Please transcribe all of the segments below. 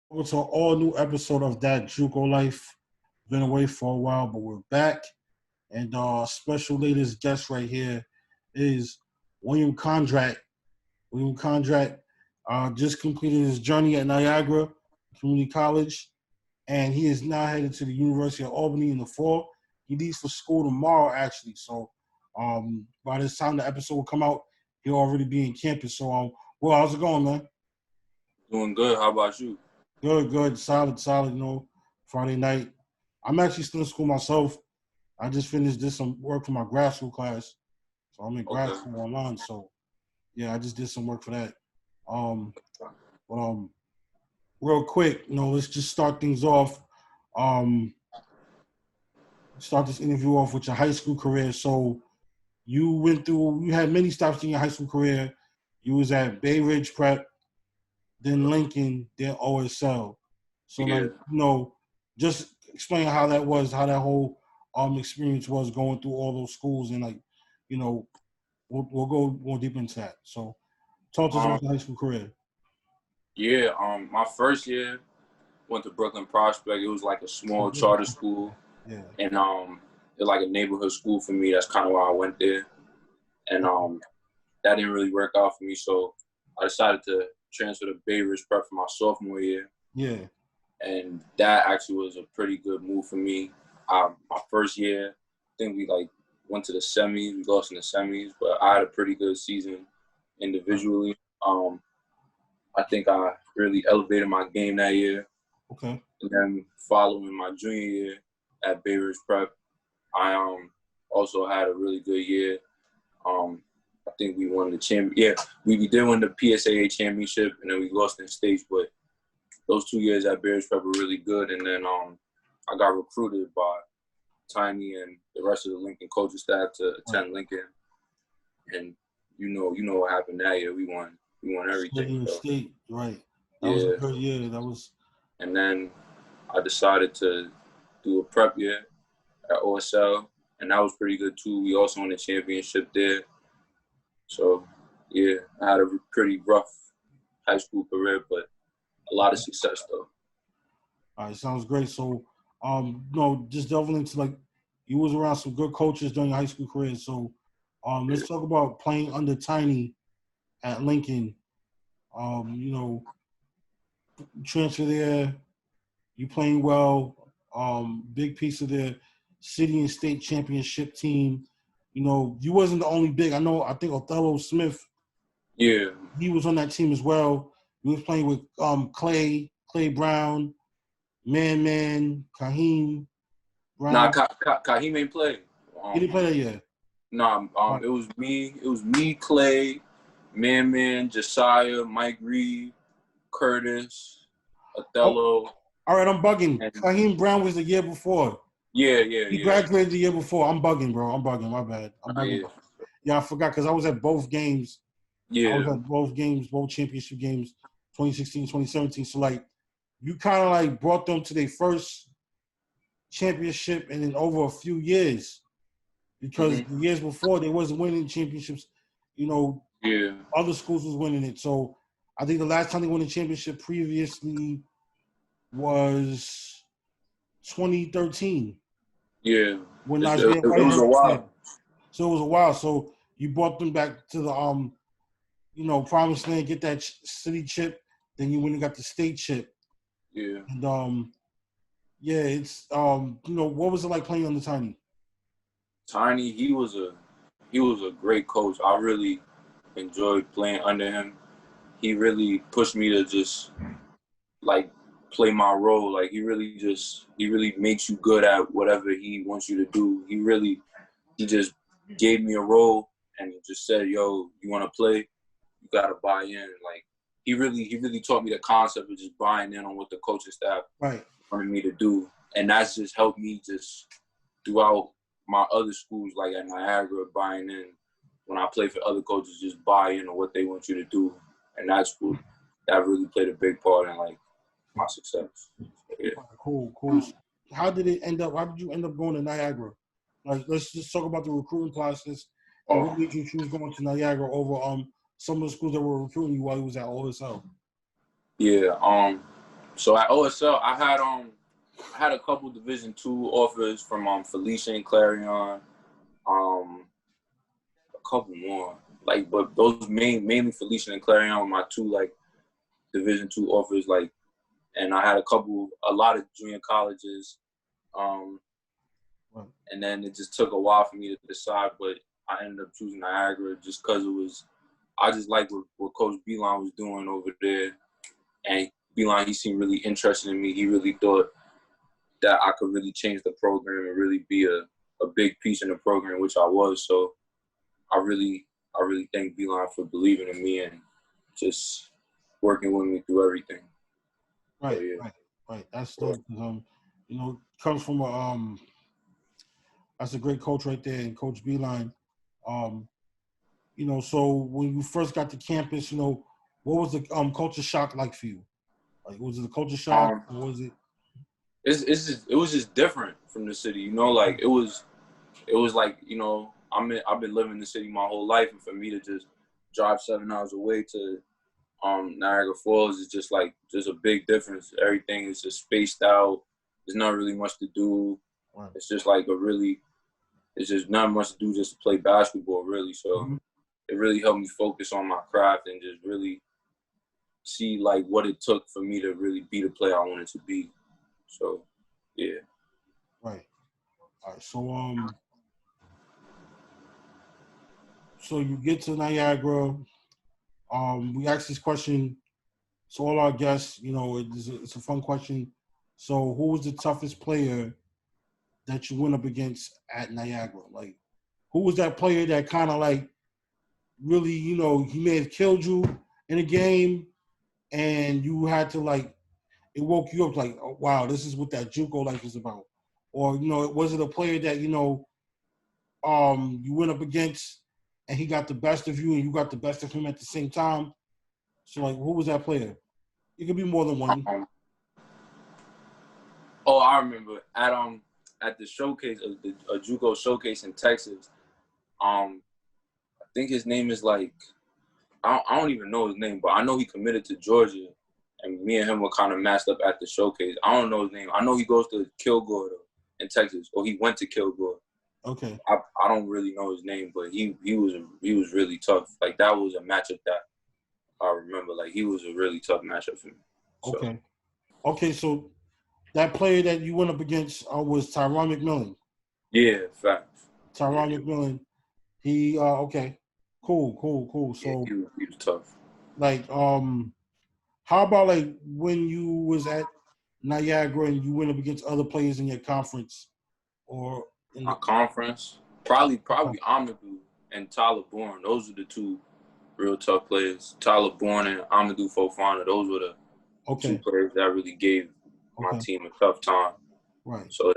Welcome to an all new episode of That JUCO Life. Been away for a while, but we're back. And our special latest guest right here is William Kondrat. William Kondrat just completed his journey at Niagara Community College, and he is now headed to the University of Albany in the fall. He leaves for school tomorrow, actually. So by this time the episode will come out, he'll already be in campus. So, well, how's it going, man? Doing good. How about you? Good, solid, Friday night. I'm actually still in school myself. I just did some work for my grad school class. So I'm in grad Okay. school online. So yeah, I just did some work for that. Um, but real quick, let's just start things off. Start this interview off with your high school career. So you had many stops in your high school career. You was at Bay Ridge Prep, then Lincoln, then OSL. So Yeah. just explain how that was, how that whole experience was going through all those schools, and we'll go more deep into that. So talk to us about your high school career. Yeah. My first year went to Brooklyn Prospect. It was like a small charter school. Yeah. And it was like a neighborhood school for me. That's kind of why I went there. And that didn't really work out for me, so I decided to transfer to Bay Ridge Prep for my sophomore year. Yeah. And that actually was a pretty good move for me. My first year, I think we went to the semis. We lost in the semis, but I had a pretty good season individually. I think I really elevated my game that year. Okay. And then following my junior year at Bay Ridge Prep, I also had a really good year. I think we won the Yeah, we did win the PSAA championship, and then we lost in states. But those 2 years at Bay Ridge Prep were really good. And then I got recruited by Tiny and the rest of the Lincoln coaching staff to attend Lincoln. And you know what happened that year. We won everything. State, right? That was a good year. That was. And then I decided to do a prep year at OSL, and that was pretty good too. We also won the championship there. So yeah, I had a pretty rough high school career, but a lot of success though. All right, sounds great. So, just delving into you was around some good coaches during your high school career. So, let's talk about playing under Tiny at Lincoln. Transfer there, you playing well. Big piece of their city and state championship team. You wasn't the only big. I think Othello Smith. Yeah. He was on that team as well. He was playing with Clay Brown, Man, Kaheem Brown. Nah, Kaheem ain't played. He didn't play that yet. Nah, it was me, Clay, Man, Josiah, Mike Reed, Curtis, Othello. All right, I'm bugging. Kaheem Brown was the year before. Yeah. He graduated the year before. I'm bugging, bro. I'm bugging. My bad. I'm bugging. Yeah, I forgot because I was at both games. Yeah. I was at both championship games, 2016, 2017. So, you kind of, brought them to their first championship and then over a few years. Because the years before, they wasn't winning championships. Other schools was winning it. So, I think the last time they won a championship previously was 2013. Yeah. When it was a while. So it was a while. So you brought them back to the promised land, get that city chip, then you went and got the state chip. Yeah. And it's what was it like playing under Tiny? Tiny, he was a great coach. I really enjoyed playing under him. He really pushed me to just play my role. He really makes you good at whatever he wants you to do. He just gave me a role and he just said, yo, you want to play? You got to buy in. He really taught me the concept of just buying in on what the coaching staff wanted me to do. And that's just helped me just throughout my other schools, at Niagara, buying in. When I play for other coaches, just buy in on what they want you to do. And that really played a big part in my success. Yeah. Cool. How did you end up going to Niagara? Let's just talk about the recruiting process. What made you choose going to Niagara over some of the schools that were recruiting you while you was at OSL? Yeah. So at OSL, I had a couple Division II offers from Felicia and Clarion, a couple more. Like, but those mainly Felicia and Clarion were my two like Division II offers. Like, and I had a lot of junior colleges. And then it just took a while for me to decide, but I ended up choosing Niagara just because I just liked what Coach Beilein was doing over there. And Beilein, he seemed really interested in me. He really thought that I could really change the program and really be a big piece in the program, which I was. So I really thank Beilein for believing in me and just working with me through everything. Right, so, yeah. right. That's dope. Comes from that's a great coach right there, and Coach Beilein. So when you first got to campus, what was the culture shock like for you? Like, was it a culture shock, or was it? It was just different from the city, Like it was like I've been living in the city my whole life, and for me to just drive 7 hours away to Niagara Falls is just a big difference. Everything is just spaced out. There's not really much to do. Right. It's just it's just not much to do just to play basketball, really. So it really helped me focus on my craft and just really see what it took for me to really be the player I wanted to be. So, yeah. Right. All right. So you get to Niagara. We asked this question to all our guests. It's a fun question. So, who was the toughest player that you went up against at Niagara? Like, who was that player that kind of really, he may have killed you in a game, and you had to it woke you up oh, wow, this is what that JUCO life is about. Or was it a player that you went up against and he got the best of you and you got the best of him at the same time? So who was that player? It could be more than one. I remember at the showcase, a JUCO showcase in Texas. I think his name is I don't even know his name, but I know he committed to Georgia, and me and him were kind of matched up at the showcase. I don't know his name. I know he goes to Kilgore in Texas, or he went to Kilgore. Okay. I don't really know his name, but he was really tough. That was a matchup that I remember. He was a really tough matchup for me. So. Okay. Okay, so that player that you went up against was Tyron McMillan. Yeah, facts. Tyron McMillan. He okay. Cool. So yeah, he was tough. How about when you was at Niagara and you went up against other players in your conference or in my conference? Probably Amadou and Tyler Bourne. Those are the two real tough players. Tyler Bourne and Amadou Fofana. Those were the two players that really gave my team a tough time. Right. So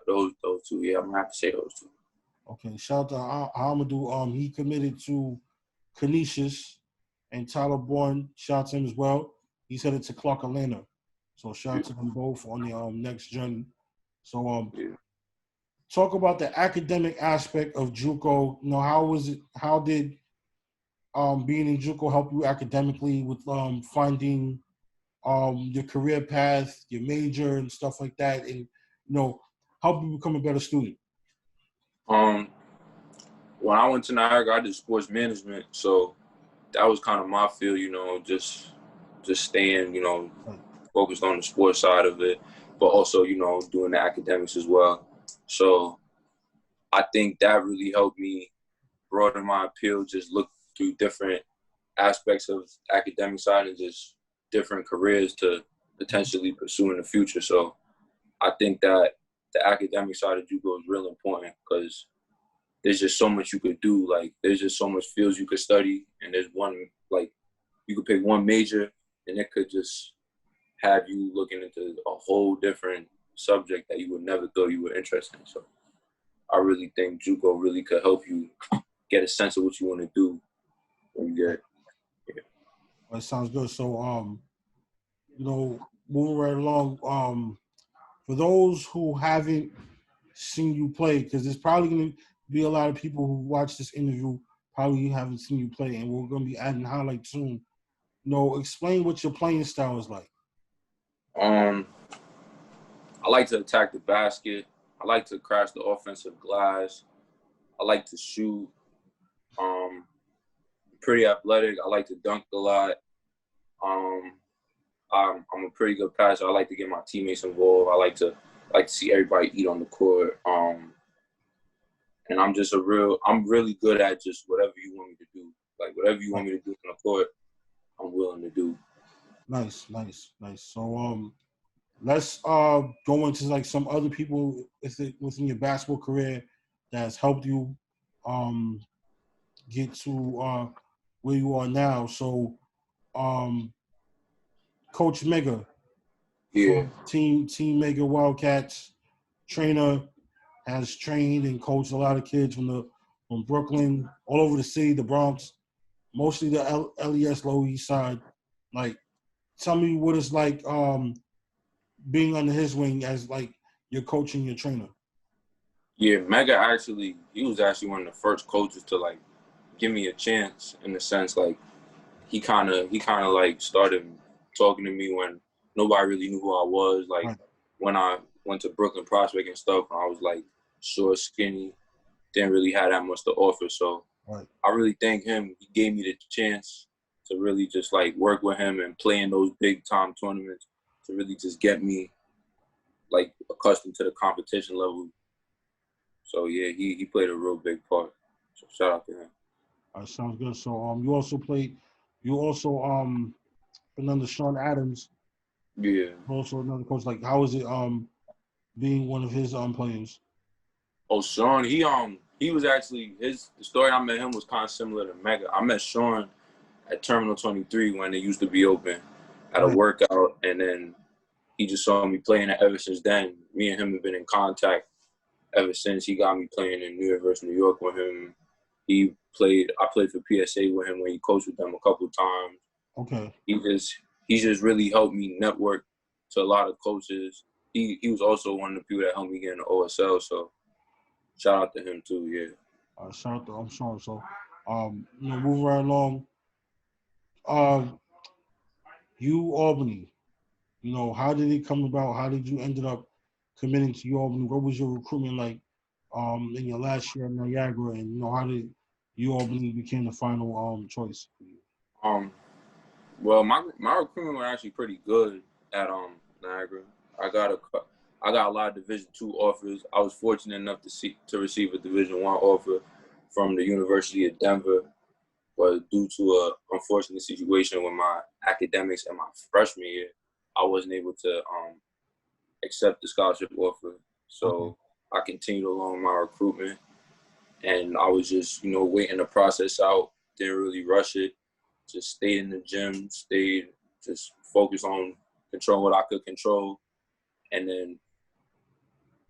those two, yeah, I'm gonna have to say those two. Okay. Shout out to Amadou. He committed to Canisius, and Tyler Bourne, shout out to him as well. He's headed to Clark Atlanta. So shout out to them both on the next journey. So talk about the academic aspect of JUCO. How was it? How did being in JUCO help you academically with finding your career path, your major, and stuff like that, and help you become a better student? When I went to Niagara, I did sports management, so that was kind of my field. Just staying, focused on the sports side of it, but also, doing the academics as well. So I think that really helped me broaden my appeal, just look through different aspects of academic side and just different careers to potentially pursue in the future. So I think that the academic side of JUCO is real important because there's just so much you could do. There's just so much fields you could study, and there's you could pick one major, and it could just have you looking into a whole different subject that you would never thought you were interested in. So I really think JUCO really could help you get a sense of what you want to do when you get. Yeah. That sounds good. So, moving right along, for those who haven't seen you play, because there's probably going to be a lot of people who watch this interview probably haven't seen you play, and we're going to be adding highlights soon. Explain what your playing style is like. Um, I like to attack the basket. I like to crash the offensive glass. I like to shoot. Um, Pretty athletic. I like to dunk a lot. Um, I'm a pretty good passer. I like to get my teammates involved. I like to see everybody eat on the court. And I'm really good at just whatever you want me to do. Like whatever you want me to do on the court, I'm willing to do. Nice. So let's go into like some other people within your basketball career that has helped you get to where you are now. So Coach Mega Yeah. from Team Mega Wildcats, trainer, has trained and coached a lot of kids from Brooklyn, all over the city, the Bronx, mostly the LES Lower East Side. Like, tell me what it's like being under his wing as like your coach and your trainer. Yeah, Mega he was actually one of the first coaches to like give me a chance in the sense like he kinda like started talking to me when nobody really knew who I was. Like Right. when I went to Brooklyn Prospect and stuff, I was like short, skinny, didn't really have that much to offer. So Right. I really thank him. He gave me the chance to really just like work with him and play in those big time tournaments to really just get me like accustomed to the competition level. So yeah, he played a real big part. So shout out to him. Sounds good. So you also been under Sean Adams, Yeah. also another coach. Like, how is it being one of his players? Oh, Sean, he was actually the story I met him was kind of similar to Mega. I met Sean at Terminal 23 when it used to be open at a Right. workout, and then he just saw me playing it ever since then. Me and him have been in contact ever since. He got me playing in University of New York with him. I played for PSA with him when he coached with them a couple of times. Okay. He just really helped me network to a lot of coaches. He was also one of the people that helped me get into OSL, so shout out to him too, yeah. Shout out to Sean. So, moving right along. Um, UAlbany. How did it come about? How did you ended up committing to UAlbany? What was your recruitment like in your last year at Niagara? And how did UAlbany became the final choice for you? Well, my recruitment was actually pretty good at Niagara. I got a lot of Division II offers. I was fortunate enough to receive a Division I offer from the University of Denver, but due to a unfortunate situation with my academics in my freshman year, I wasn't able to accept the scholarship offer. Okay. So I continued along my recruitment, and I was just waiting the process out. Didn't really rush it. Just stayed in the gym. Just focused on controlling what I could control. And then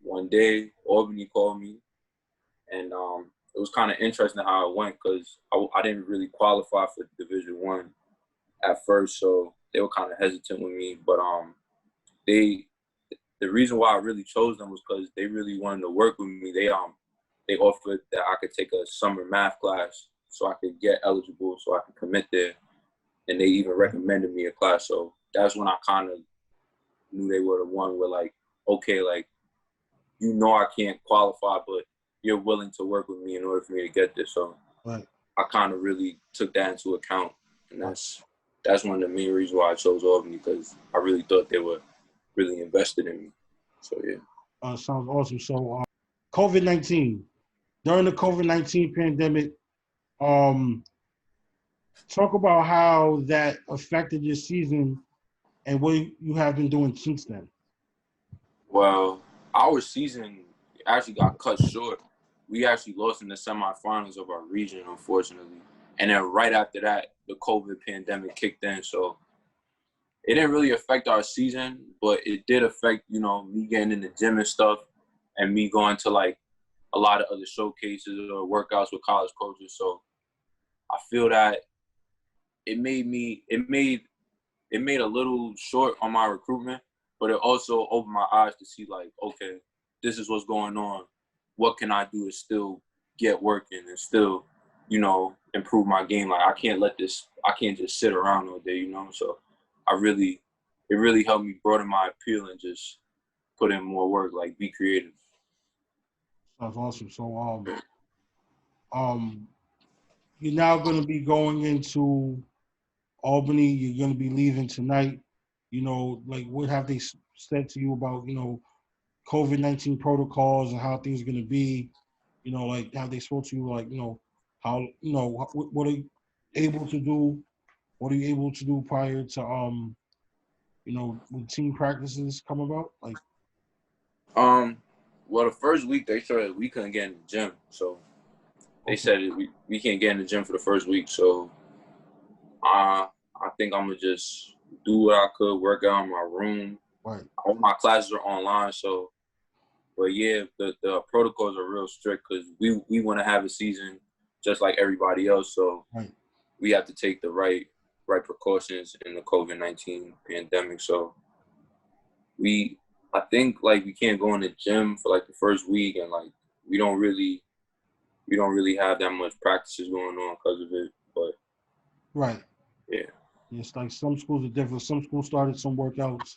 one day, Albany called me, and it was kind of interesting how it went because I didn't really qualify for Division I at first, so they were kind of hesitant with me. But they the reason why I really chose them was because they really wanted to work with me. They offered that I could take a summer math class so I could get eligible, so I could commit there, and they even recommended me a class. So that's when I kind of knew they were the one where like, okay, like I can't qualify, but you're willing to work with me in order for me to get this. So Right. I kind of really took that into account, and that's one of the main reasons why I chose Albany because I really thought they were really invested in me. So yeah. Sounds awesome. So, COVID-19. During the COVID-19 pandemic, um, talk about how that affected your season and what you have been doing since then. Well, our season actually got cut short. We actually lost in the semifinals of our region, unfortunately. And then right after that, the COVID pandemic kicked in. So it didn't really affect our season, but it did affect, me getting in the gym and stuff and me going to like a lot of other showcases or workouts with college coaches. So I feel that it made a little short on my recruitment, but it also opened my eyes to see like, okay, this is what's going on. What can I do to still get working and still, improve my game? Like I can't just sit around all day, So I really it really helped me broaden my appeal and just put in more work, like be creative. That's awesome. So um, you're now going to be going into Albany. You're going to be leaving tonight. You know, like what have they said to you about COVID-19 protocols and how things are going to be? You know, like have they spoke to you like how what are you able to do? What are you able to do prior to when team practices come about? Like, Um, well, the first week they said we couldn't get in the gym, so they okay, said we can't get in the gym for the first week. So I think I'm gonna just do what I could, work out in my room. right, All my classes are online, so but yeah, the protocols are real strict because we want to have a season just like everybody else. So right, we have to take the right precautions in the COVID-19 pandemic. So I think like we can't go in the gym for like the first week, and like we don't really have that much practices going on because of it. But right. yeah, It's like some schools are different. Some schools started some workouts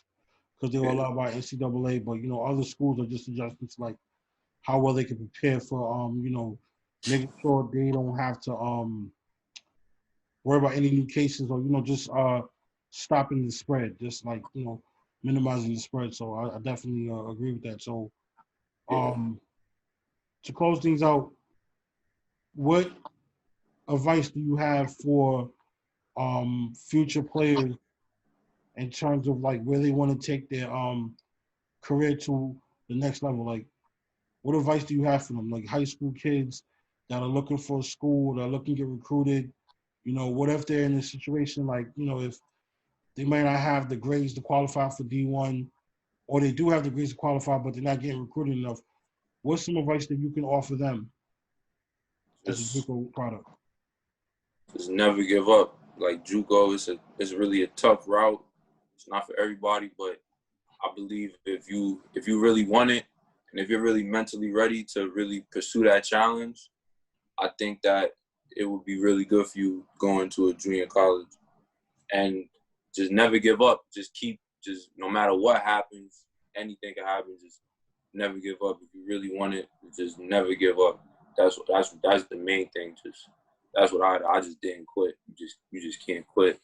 because they were yeah, allowed by NCAA, but other schools are just adjusting to like how well they can prepare for making sure they don't have to worry about any new cases or just stopping the spread, just like minimizing the spread. So I definitely agree with that. So yeah. um to close things out, what advice do you have for future players in terms of like where they want to take their career to the next level? Like, what advice do you have for them? Like high school kids that are looking for a school, that are looking to get recruited. What if they're in a situation like, if they might not have the grades to qualify for D1, or they do have the grades to qualify, but they're not getting recruited enough. What's some advice that you can offer them as a Just JUCO product? never give up. Like JUCO is really a tough route. It's not for everybody, but I believe if you really want it and if you're really mentally ready to really pursue that challenge, I think that it would be really good for you going to a junior college. And just never give up. Just no matter what happens, anything can happen. Just never give up. If you really want it, just never give up. That's the main thing. Just that's what I just didn't quit. You just can't quit.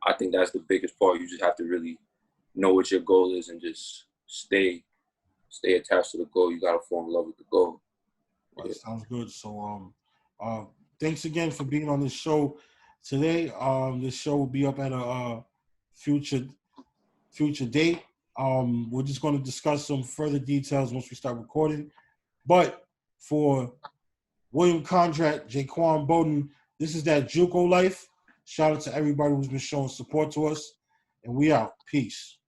I think that's the biggest part. You just have to really know what your goal is and just stay attached to the goal. You gotta fall in love with the goal. Well, Yeah. that sounds good. So, thanks again for being on this show today. This show will be up at a future future date. We're just going to discuss some further details once we start recording. But for William Kondrat, Jaquan Bowden, this is that JUCO life. Shout out to everybody who's been showing support to us, and we out. Peace.